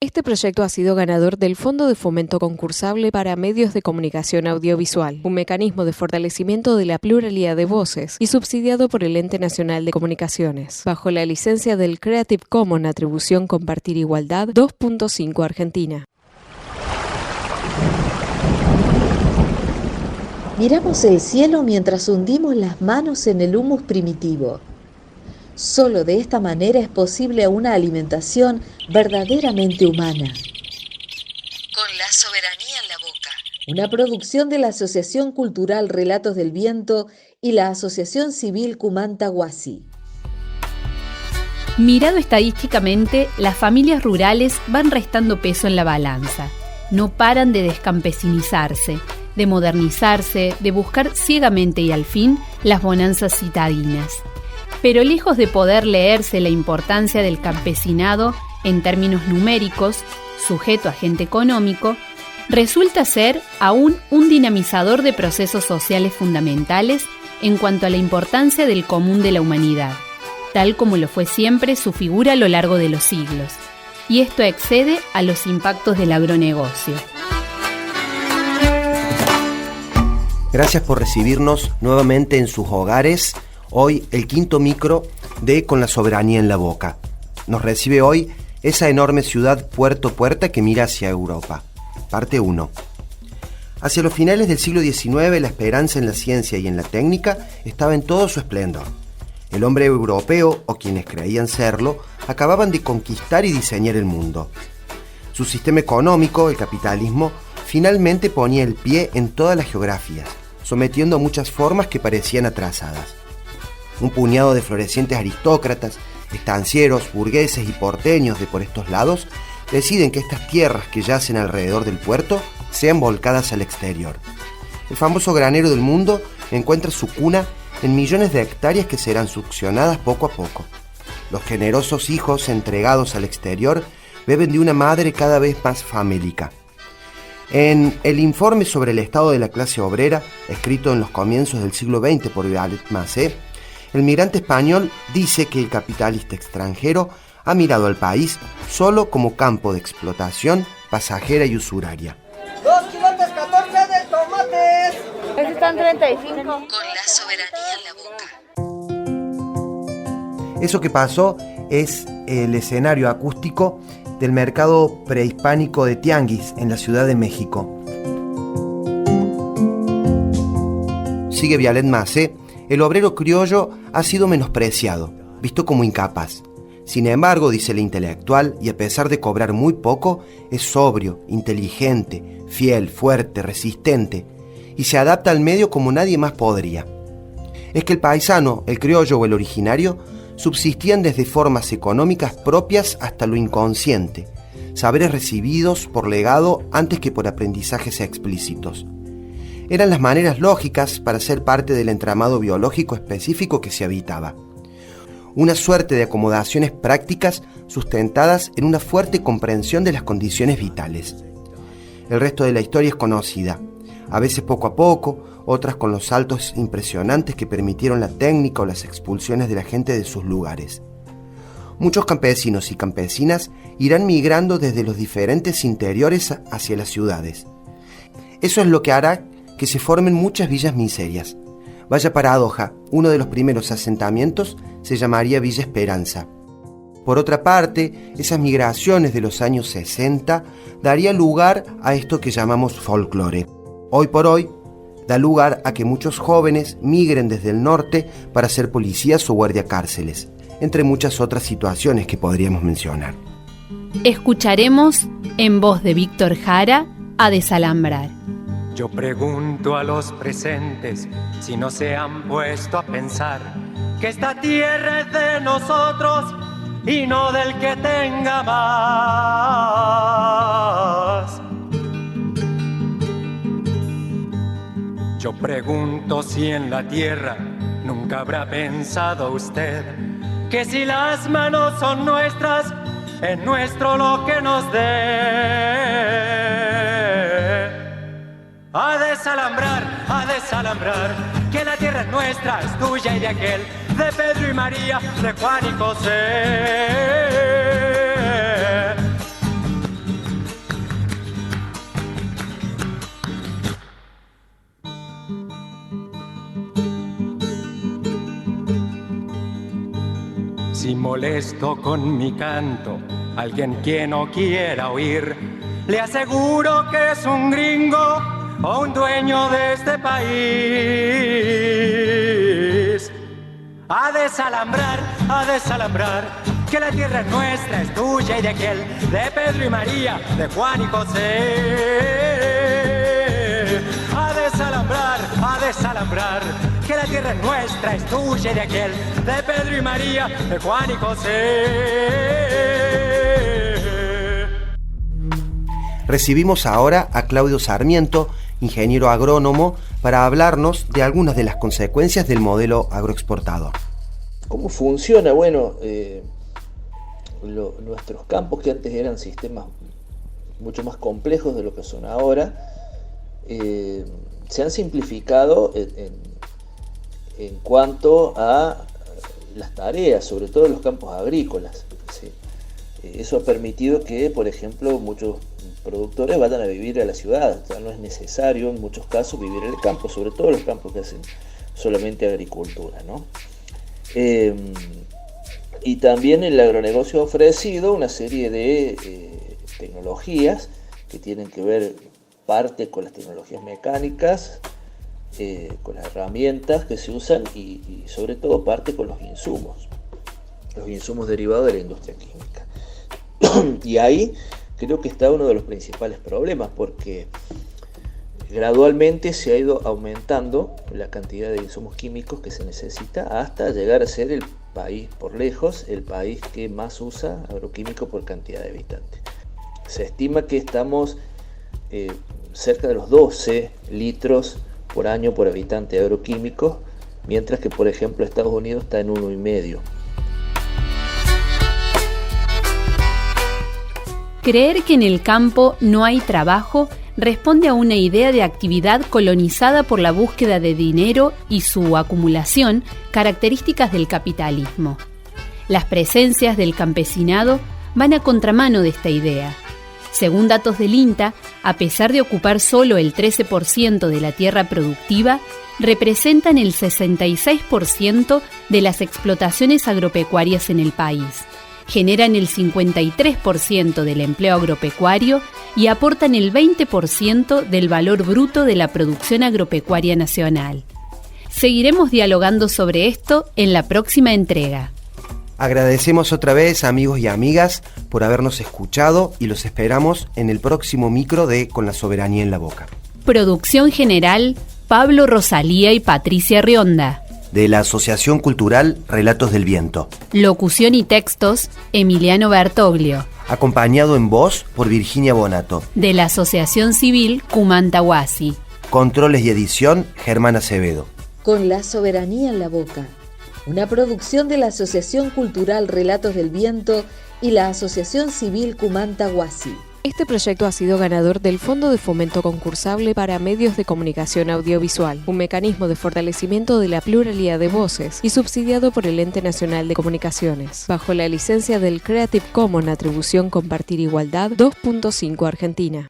Este proyecto ha sido ganador del Fondo de Fomento Concursable para Medios de Comunicación Audiovisual, un mecanismo de fortalecimiento de la pluralidad de voces y subsidiado por el Ente Nacional de Comunicaciones, bajo la licencia del Creative Commons Atribución Compartir Igualdad 2.5 Argentina. Miramos el cielo mientras hundimos las manos en el humus primitivo. Solo de esta manera es posible una alimentación verdaderamente humana. Con la soberanía en la boca. Una producción de la Asociación Cultural Relatos del Viento y la Asociación Civil Cumanta Huasi. Mirado estadísticamente, las familias rurales van restando peso en la balanza. No paran de descampesinizarse, de modernizarse, de buscar ciegamente y al fin las bonanzas citadinas. Pero lejos de poder leerse la importancia del campesinado en términos numéricos, sujeto a agente económico, resulta ser aún un dinamizador de procesos sociales fundamentales en cuanto a la importancia del común de la humanidad, tal como lo fue siempre su figura a lo largo de los siglos. Y esto excede a los impactos del agronegocio. Gracias por recibirnos nuevamente en sus hogares. Hoy el quinto micro de Con la soberanía en la boca. Nos recibe hoy esa enorme ciudad Puerto Puerta que mira hacia Europa. Parte 1. Hacia los finales del siglo XIX la esperanza en la ciencia y en la técnica estaba en todo su esplendor. El hombre europeo, o quienes creían serlo, acababan de conquistar y diseñar el mundo. Su sistema económico, el capitalismo, finalmente ponía el pie en todas las geografías, sometiendo a muchas formas que parecían atrasadas. Un puñado de florecientes aristócratas, estancieros, burgueses y porteños de por estos lados deciden que estas tierras que yacen alrededor del puerto sean volcadas al exterior. El famoso granero del mundo encuentra su cuna en millones de hectáreas que serán succionadas poco a poco. Los generosos hijos entregados al exterior beben de una madre cada vez más famélica. En el informe sobre el estado de la clase obrera, escrito en los comienzos del siglo XX por Vialet Macé, el migrante español dice que el capitalista extranjero ha mirado al país solo como campo de explotación pasajera y usuraria. 2 kilotes 14 de tomates. Estos están 35. Con la soberanía en la boca. Eso que pasó es el escenario acústico del mercado prehispánico de Tianguis en la Ciudad de México. Sigue Vialet Macé. El obrero criollo ha sido menospreciado, visto como incapaz. Sin embargo, dice el intelectual, y a pesar de cobrar muy poco, es sobrio, inteligente, fiel, fuerte, resistente, y se adapta al medio como nadie más podría. Es que el paisano, el criollo o el originario subsistían desde formas económicas propias hasta lo inconsciente, saberes recibidos por legado antes que por aprendizajes explícitos. Eran las maneras lógicas para ser parte del entramado biológico específico que se habitaba. Una suerte de acomodaciones prácticas sustentadas en una fuerte comprensión de las condiciones vitales. El resto de la historia es conocida, a veces poco a poco, otras con los saltos impresionantes que permitieron la técnica o las expulsiones de la gente de sus lugares. Muchos campesinos y campesinas irán migrando desde los diferentes interiores hacia las ciudades. Eso es lo que hará que se formen muchas villas miserias. Vaya paradoja, uno de los primeros asentamientos se llamaría Villa Esperanza. Por otra parte, esas migraciones de los años 60 daría lugar a esto que llamamos folclore. Hoy por hoy, da lugar a que muchos jóvenes migren desde el norte para ser policías o guardiacárceles, entre muchas otras situaciones que podríamos mencionar. Escucharemos, en voz de Víctor Jara, a Desalambrar. Yo pregunto a los presentes si no se han puesto a pensar que esta tierra es de nosotros y no del que tenga más. Yo pregunto si en la tierra nunca habrá pensado usted que si las manos son nuestras, es nuestro lo que nos dé. A desalambrar, que la tierra es nuestra, es tuya y de aquel, de Pedro y María, de Juan y José. Si molesto con mi canto alguien que no quiera oír, le aseguro que es un gringo o un dueño de este país. A desalambrar, que la tierra es nuestra, es tuya y de aquel, de Pedro y María, de Juan y José. A desalambrar, que la tierra es nuestra, es tuya y de aquel, de Pedro y María, de Juan y José. Recibimos ahora a Claudio Sarmiento, ingeniero agrónomo, para hablarnos de algunas de las consecuencias del modelo agroexportador. ¿Cómo funciona? Bueno, nuestros campos, que antes eran sistemas mucho más complejos de lo que son ahora, se han simplificado en cuanto a las tareas, sobre todo en los campos agrícolas. ¿Sí? Eso ha permitido que, por ejemplo, muchos productores vayan a vivir a la ciudad. Ya no es necesario en muchos casos vivir en el campo, sobre todo los campos que hacen solamente agricultura, ¿no? Y también el agronegocio ha ofrecido una serie de tecnologías que tienen que ver parte con las tecnologías mecánicas, con las herramientas que se usan y sobre todo parte con los insumos derivados de la industria química. Y ahí creo que está uno de los principales problemas, porque gradualmente se ha ido aumentando la cantidad de insumos químicos que se necesita hasta llegar a ser el país por lejos, el país que más usa agroquímico por cantidad de habitantes. Se estima que estamos cerca de los 12 litros por año por habitante de agroquímicos, mientras que por ejemplo Estados Unidos está en 1,5. Creer que en el campo no hay trabajo responde a una idea de actividad colonizada por la búsqueda de dinero y su acumulación, características del capitalismo. Las presencias del campesinado van a contramano de esta idea. Según datos del INTA, a pesar de ocupar solo el 13% de la tierra productiva, representan el 66% de las explotaciones agropecuarias en el país. Generan el 53% del empleo agropecuario y aportan el 20% del valor bruto de la producción agropecuaria nacional. Seguiremos dialogando sobre esto en la próxima entrega. Agradecemos otra vez, amigos y amigas, por habernos escuchado y los esperamos en el próximo micro de Con la Soberanía en la Boca. Producción general, Pablo Rosalía y Patricia Rionda. De la Asociación Cultural Relatos del Viento. Locución y textos, Emiliano Bertoglio. Acompañado en voz por Virginia Bonato. De la Asociación Civil Cumantahuasi. Controles y edición, Germán Acevedo. Con la Soberanía en la Boca. Una producción de la Asociación Cultural Relatos del Viento y la Asociación Civil Cumantahuasi. Este proyecto ha sido ganador del Fondo de Fomento Concursable para Medios de Comunicación Audiovisual, un mecanismo de fortalecimiento de la pluralidad de voces y subsidiado por el Ente Nacional de Comunicaciones, bajo la licencia del Creative Commons Atribución Compartir Igualdad 2.5 Argentina.